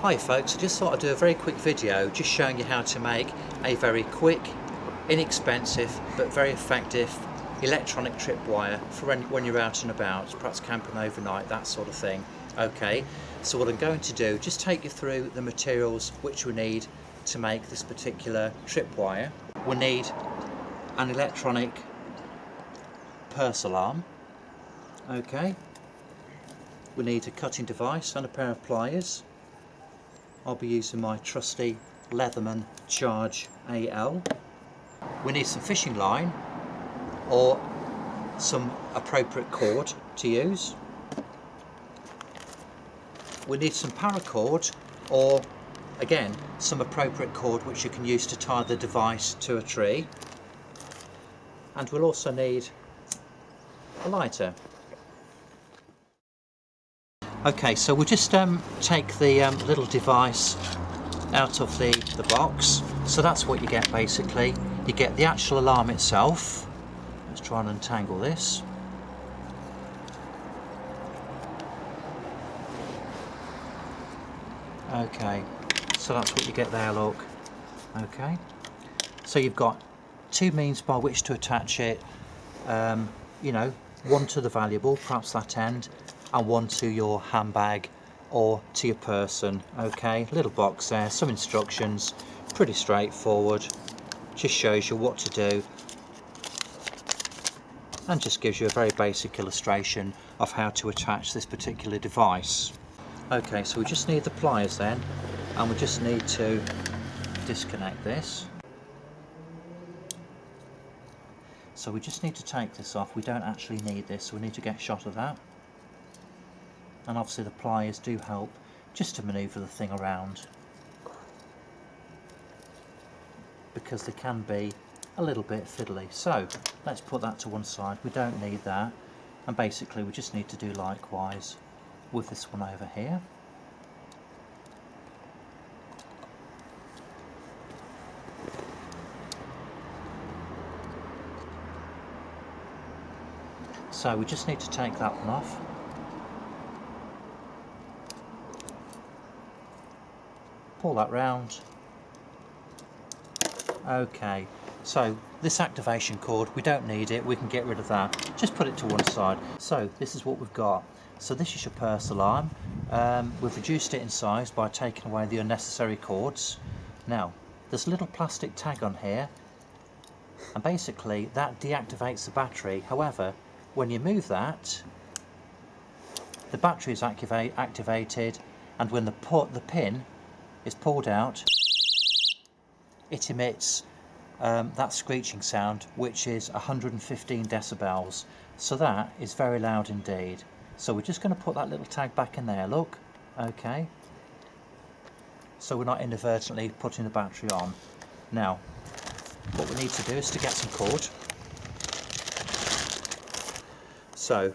Hi folks, I just thought I'd do a very quick video just showing you how to make a very quick, inexpensive but very effective electronic tripwire for when you're out and about, perhaps camping overnight, that sort of thing. Okay, so what I'm going to do, just take you through the materials which we need to make this particular tripwire. We'll need an electronic purse alarm. Okay, we need a cutting device and a pair of pliers. I'll be using my trusty Leatherman Charge AL. We need some fishing line or some appropriate cord to use. We need some paracord or, again, some appropriate cord which you can use to tie the device to a tree. And we'll also need a lighter. Okay, so we'll just take the little device out of the box. So that's what you get basically. You get the actual alarm itself. Let's try and untangle this. Okay, so that's what you get there, look. Okay, so you've got two means by which to attach it. You know, one to the valuable, perhaps that end, and one to your handbag or to your person. Okay, little box there, some instructions, pretty straightforward, just shows you what to do and just gives you a very basic illustration of how to attach this particular device. Okay, so we just need the pliers then, and we just need to disconnect this. So we just need to take this off. We don't actually need this, so we need to get a shot of that. And obviously the pliers do help just to manoeuvre the thing around, because they can be a little bit fiddly. So let's put that to one side, we don't need that, and basically we just need to do likewise with this one over here. So we just need to take that one off. Pull that round. Okay, so this activation cord, we don't need it, we can get rid of that. Just put it to one side. So this is what we've got. So this is your purse alarm. We've reduced it in size by taking away the unnecessary cords. Now, there's a little plastic tag on here, and basically that deactivates the battery. However, when you move that, the battery is activated, and when the pin is pulled out, it emits that screeching sound, which is 115 decibels. So that is very loud indeed. So we're just going to put that little tag back in there, look. Okay, so we're not inadvertently putting the battery on. Now what we need to do is to get some cord. So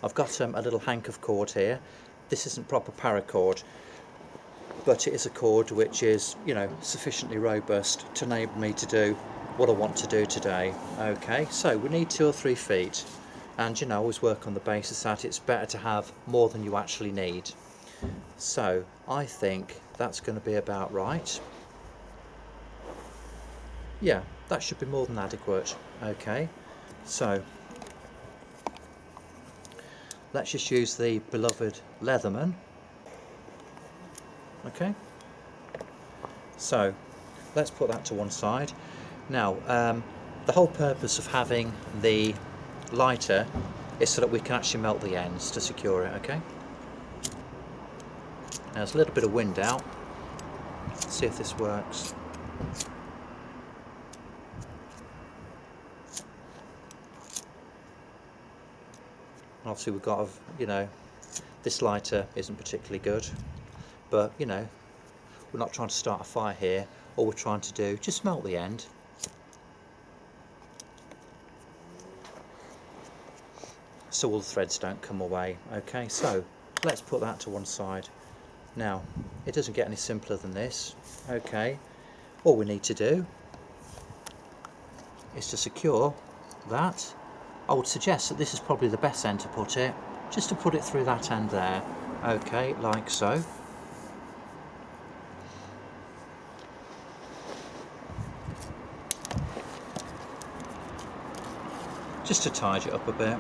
I've got a little hank of cord here. This isn't proper paracord, but it is a cord which is, you know, sufficiently robust to enable me to do what I want to do today. Okay, so we need 2 or 3 feet, and you know, always work on the basis that it's better to have more than you actually need. So I think that's going to be about right. Yeah, that should be more than adequate. Okay, so let's just use the beloved Leatherman. Okay, so let's put that to one side. Now the whole purpose of having the lighter is so that we can actually melt the ends to secure it. Okay, now there's a little bit of wind out. Let's see if this works. Obviously we've got, you know, this lighter isn't particularly good, but you know, we're not trying to start a fire here. All we're trying to do, just melt the end. So all the threads don't come away. Okay, so let's put that to one side. Now, it doesn't get any simpler than this. Okay, all we need to do is to secure that. I would suggest that this is probably the best end to put it, just to put it through that end there. Okay, like so. Just to tidy it up a bit,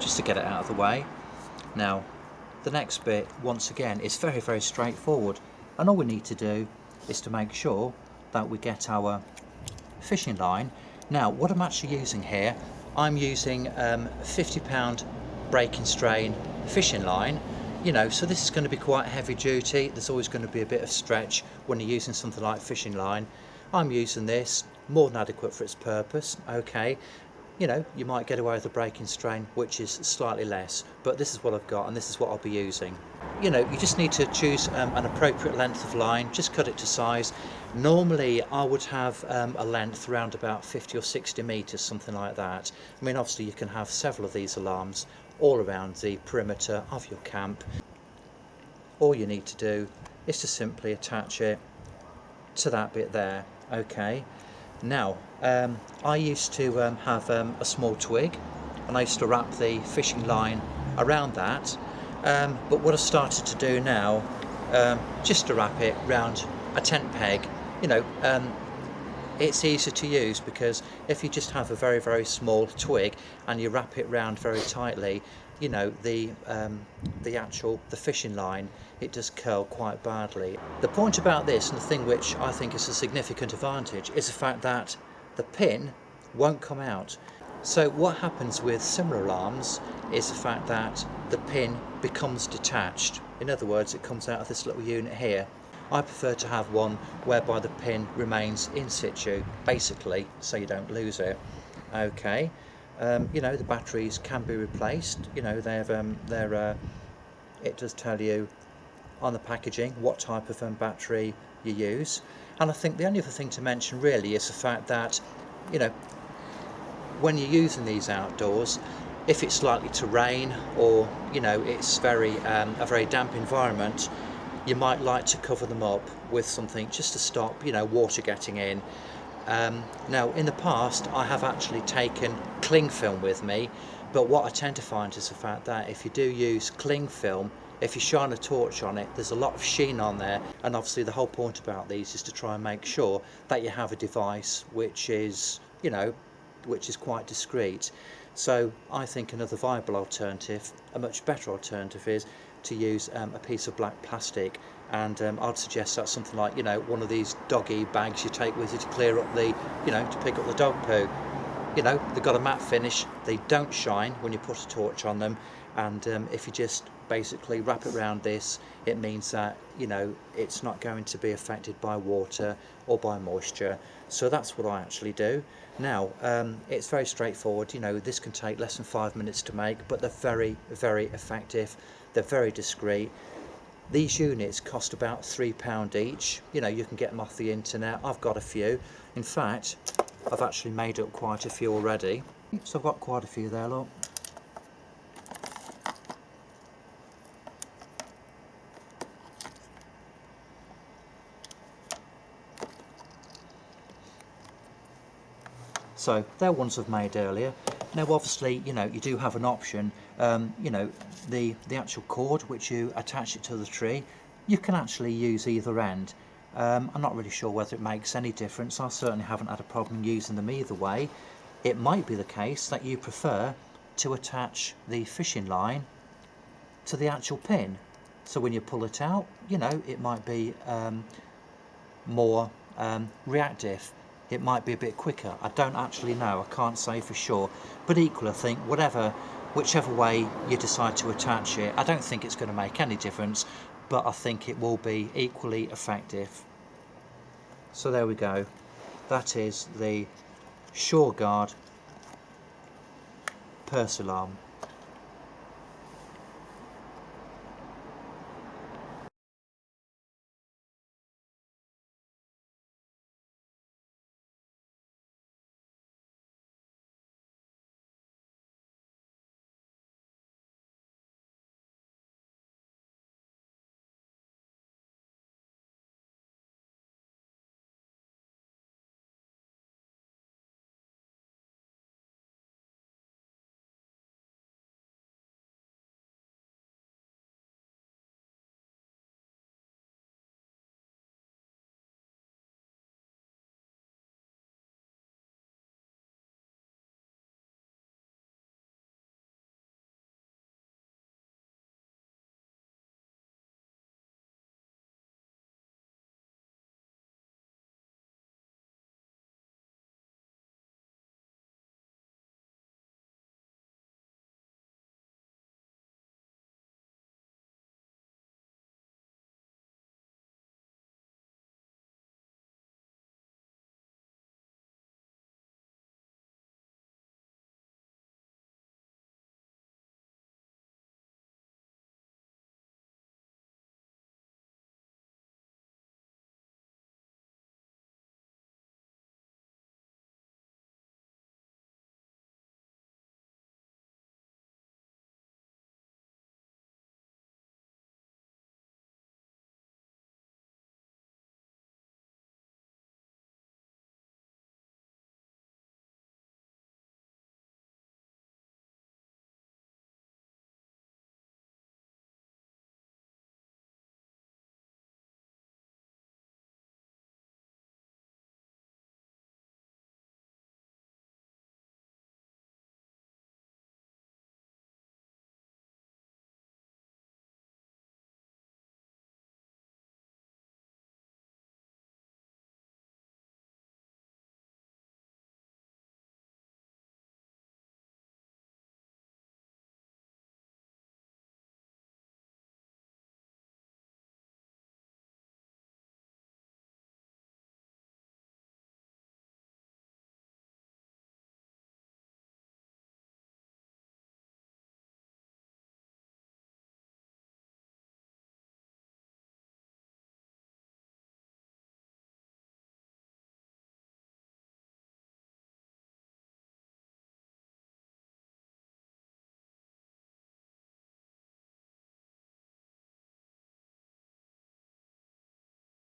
just to get it out of the way. Now the next bit, once again, is very, very straightforward, and all we need to do is to make sure that we get our fishing line. Now what I'm actually using here, I'm using 50-pound break and strain fishing line. You know, so this is going to be quite heavy duty. There's always going to be a bit of stretch when you're using something like fishing line. I'm using this, more than adequate for its purpose. Okay, you know, you might get away with a break and strain which is slightly less, but this is what I've got and this is what I'll be using. You know, you just need to choose an appropriate length of line, just cut it to size. Normally I would have a length around about 50 or 60 metres, something like that. I mean, obviously you can have several of these alarms all around the perimeter of your camp. All you need to do is to simply attach it to that bit there. Okay, now I used to have a small twig, and I used to wrap the fishing line around that, but what I've started to do now, just to wrap it round a tent peg. You know, it's easier to use, because if you just have a very, very small twig and you wrap it round very tightly, you know, the fishing line, it does curl quite badly. The point about this, and the thing which I think is a significant advantage, is the fact that the pin won't come out. So what happens with similar alarms is the fact that the pin becomes detached. In other words, it comes out of this little unit here. I prefer to have one whereby the pin remains in situ, basically, so you don't lose it. Okay, you know, the batteries can be replaced. You know, it does tell you on the packaging what type of battery you use. And I think the only other thing to mention really is the fact that, you know, when you're using these outdoors, if it's likely to rain, or you know, it's a very damp environment, you might like to cover them up with something just to stop, you know, water getting in. Now in the past I have actually taken cling film with me, but what I tend to find is the fact that if you do use cling film, if you shine a torch on it, there's a lot of sheen on there, and obviously the whole point about these is to try and make sure that you have a device which is, you know, which is quite discreet. So I think another viable alternative, a much better alternative, is to use a piece of black plastic, and I'd suggest that's something like, you know, one of these doggy bags you take with you to clear up the, you know, to pick up the dog poo. You know, they've got a matte finish, they don't shine when you put a torch on them, and if you just basically wrap it around this, it means that, you know, it's not going to be affected by water or by moisture. So that's what I actually do. Now it's very straightforward. You know, this can take less than 5 minutes to make, but they're very, very effective. They're very discreet. These units cost about £3 each. You know, you can get them off the internet. I've got a few. In fact, I've actually made up quite a few already. So I've got quite a few there, look. So they're ones I've made earlier. Now obviously, you know, you do have an option, you know, the actual cord which you attach it to the tree, you can actually use either end. I'm not really sure whether it makes any difference. I certainly haven't had a problem using them either way. It might be the case that you prefer to attach the fishing line to the actual pin, so when you pull it out, you know, it might be more reactive. It might be a bit quicker. I don't actually know, I can't say for sure, but equally I think whichever way you decide to attach it, I don't think it's going to make any difference, but I think it will be equally effective. So there we go, that is the Sureguard purse alarm.